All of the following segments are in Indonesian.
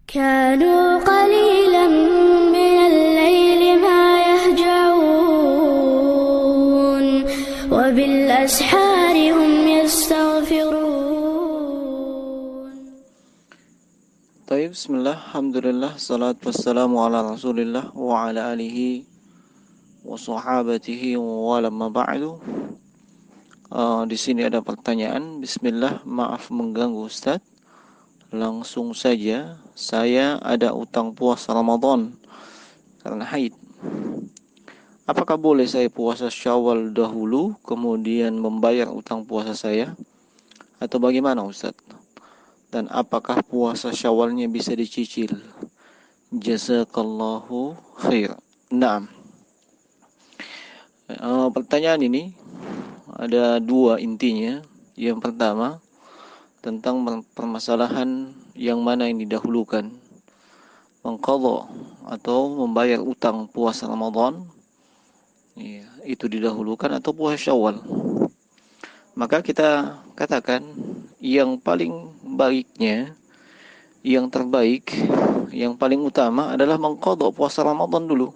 كانوا قليلا من الليل ما يهجعون وبالأسحار هم يستغفرون. Taib, bismillah, alhamdulillah, salatu wassalamu ala rasulillah wa ala alihi wa sahabatihi wa lamma ba'du. Di sini ada pertanyaan. Bismillah, maaf mengganggu Ustaz. Langsung saja, saya ada utang puasa Ramadan karena haid. Apakah boleh saya puasa Syawal dahulu kemudian membayar utang puasa saya? Atau bagaimana Ustaz? Dan apakah puasa Syawalnya bisa dicicil? Jazakallahu khair. Nah, pertanyaan ini ada dua intinya. Yang pertama, tentang permasalahan yang mana yang didahulukan, mengqadha atau membayar utang puasa Ramadan, ya, itu didahulukan atau puasa Syawal. Maka kita katakan yang paling baiknya, yang terbaik, yang paling utama adalah mengqadha puasa Ramadan dulu,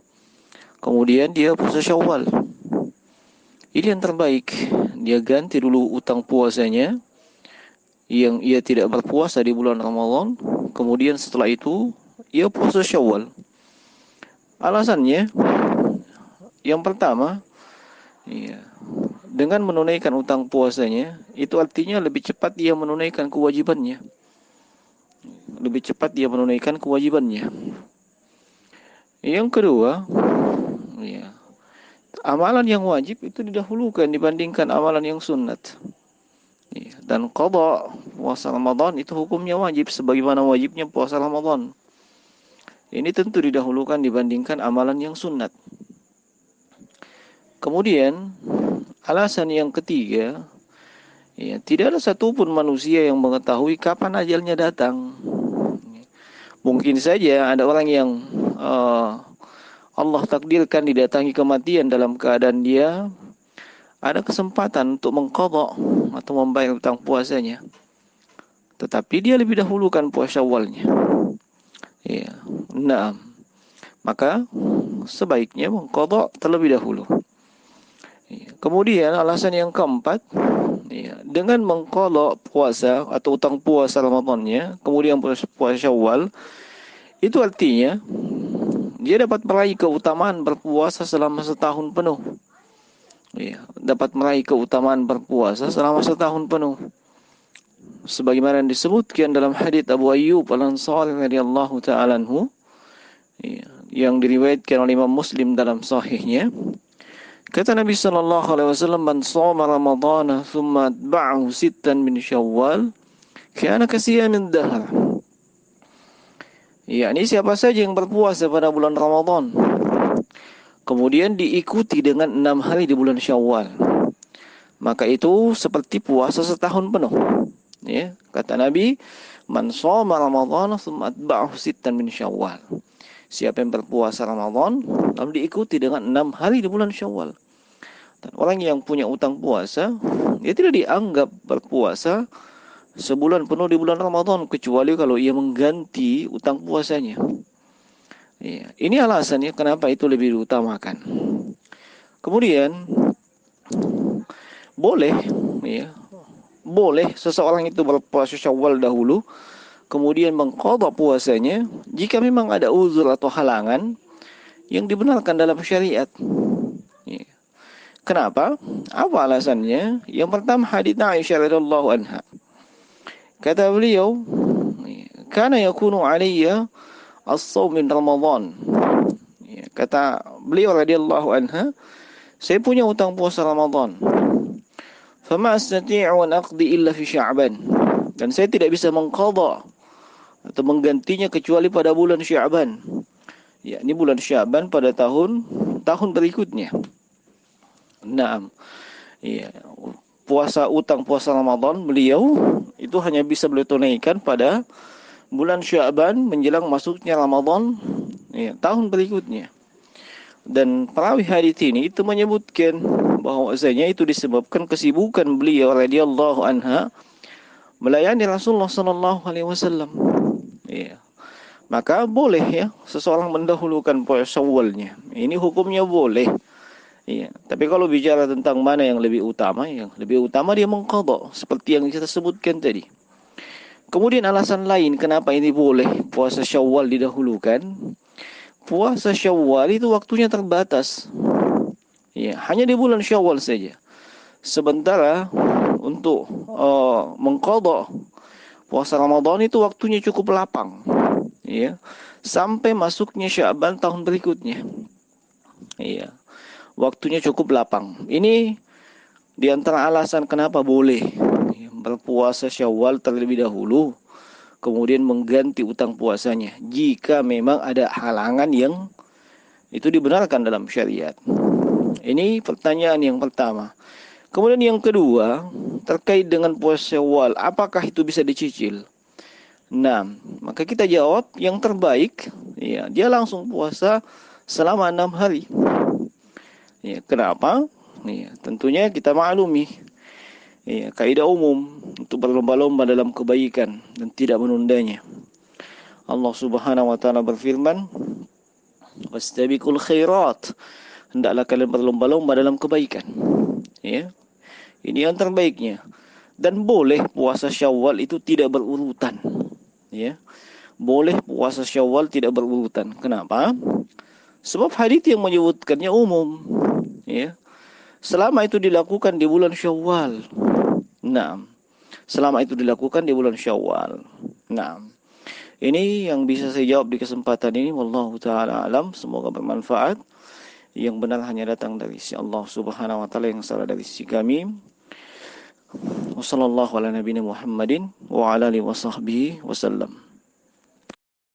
kemudian dia puasa Syawal. Ini yang terbaik. Dia ganti dulu utang puasanya yang ia tidak berpuasa di bulan Ramadan, kemudian setelah itu ia puasa Syawal. Alasannya yang pertama, ya, dengan menunaikan utang puasanya itu artinya lebih cepat dia menunaikan kewajibannya. Lebih cepat dia menunaikan kewajibannya. Yang kedua, ya, amalan yang wajib itu didahulukan dibandingkan amalan yang sunnat. Dan qadha puasa Ramadan itu hukumnya wajib sebagaimana wajibnya puasa Ramadan. Ini tentu didahulukan dibandingkan amalan yang sunnat. Kemudian alasan yang ketiga, ya, tidak ada satupun manusia yang mengetahui kapan ajalnya datang. Mungkin saja ada orang yang Allah takdirkan didatangi kematian dalam keadaan dia ada kesempatan untuk mengqadha atau membayar utang puasanya, tetapi dia lebih dahulukan puasa Syawalnya. Ya, nah, maka sebaiknya mengqadha terlebih dahulu. Ya. Kemudian alasan yang keempat, ya, dengan mengqadha puasa atau utang puasa Ramadannya, kemudian puasa Syawal, itu artinya dia dapat meraih keutamaan berpuasa selama setahun penuh. Ya, dapat meraih keutamaan berpuasa selama setahun penuh. Sebagaimana disebutkan dalam hadits Abu Ayyub Al-Ansari radhiyallahu ta'ala anhu, ya, yang diriwayatkan oleh Imam Muslim dalam sahihnya. Kata Nabi sallallahu alaihi wasallam, "Man shoma Ramadhana thumma atba'ahu sittan min Syawal, kana kasiyamin dahr." Yakni siapa saja yang berpuasa pada bulan Ramadan kemudian diikuti dengan 6 hari di bulan Syawal, maka itu seperti puasa setahun penuh. Ya, kata Nabi, "Man shoma Ramadhana tsumma atba'ahu sittan min Syawal." Siapa yang berpuasa Ramadan lalu diikuti dengan 6 hari di bulan Syawal. Dan orang yang punya utang puasa, dia tidak dianggap berpuasa sebulan penuh di bulan Ramadan kecuali kalau ia mengganti utang puasanya. Ya, ini alasannya kenapa itu lebih diutamakan. Kemudian boleh, ya, boleh seseorang itu berpuasa Syawal dahulu, kemudian mengqadha puasanya jika memang ada uzur atau halangan yang dibenarkan dalam syariat. Ya. Kenapa? Apa alasannya? Yang pertama hadits Aisyah radhiyallahu anha. Kata beliau, "Kana yakunu 'alayya as-shaum min Ramadan." Ya, kata beliau radhiyallahu anha, saya punya utang puasa Ramadan. Fama astati'u an aqdi illa fi Sya'ban. Dan saya tidak bisa mengqadha atau menggantinya kecuali pada bulan Sya'ban. Ya, ini bulan Sya'ban pada tahun berikutnya. Naam. Ya, utang puasa Ramadan beliau itu hanya bisa beliau tunaikan pada bulan Sya'ban menjelang masuknya Ramadan, ya, tahun berikutnya. Dan perawi hadits ini itu menyebutkan bahwasanya itu disebabkan kesibukan beliau radhiyallahu anha melayani Rasulullah sallallahu alaihi wasallam. Ya. maka boleh ya seseorang mendahulukan puasa Syawalnya. Ini hukumnya boleh. Iya. Tapi kalau bicara tentang mana yang lebih utama dia mengqadha seperti yang kita sebutkan tadi. Kemudian alasan lain kenapa ini boleh puasa Syawal didahulukan. Puasa Syawal itu waktunya terbatas. Ya, hanya di bulan Syawal saja. Sementara untuk mengqadha puasa Ramadan itu waktunya cukup lapang. Ya. Sampai masuknya Sya'ban tahun berikutnya. Iya. Waktunya cukup lapang. Ini di antara alasan kenapa boleh berpuasa Syawal terlebih dahulu, kemudian mengganti utang puasanya jika memang ada halangan yang itu dibenarkan dalam syariat. Ini pertanyaan yang pertama. Kemudian yang kedua, terkait dengan puasa Syawal, apakah itu bisa dicicil? Nah, maka kita jawab yang terbaik, ya, dia langsung puasa selama 6 hari. Ya, kenapa? Ya, tentunya kita maklumi, ya, kaidah umum untuk berlomba-lomba dalam kebaikan dan tidak menundanya. Allah Subhanahu wa taala berfirman, "Wastabiqul khairat." Hendaklah kalian berlomba-lomba dalam kebaikan. Ya. Ini yang terbaiknya. Dan boleh puasa Syawal itu tidak berurutan. Ya. Boleh puasa Syawal tidak berurutan. Kenapa? Sebab hadits yang menyebutkannya umum. Ya. Selama itu dilakukan di bulan Syawal. Nah, selama itu dilakukan di bulan Syawal. Nah, ini yang bisa saya jawab di kesempatan ini. Wallahu ta'ala alam. Semoga bermanfaat. Yang benar hanya datang dari si Allah Subhanahu wa taala, yang salah dari si kami. Wassallallahu ala nabiyina Muhammadin wa ala alihi wasahbihi wasallam.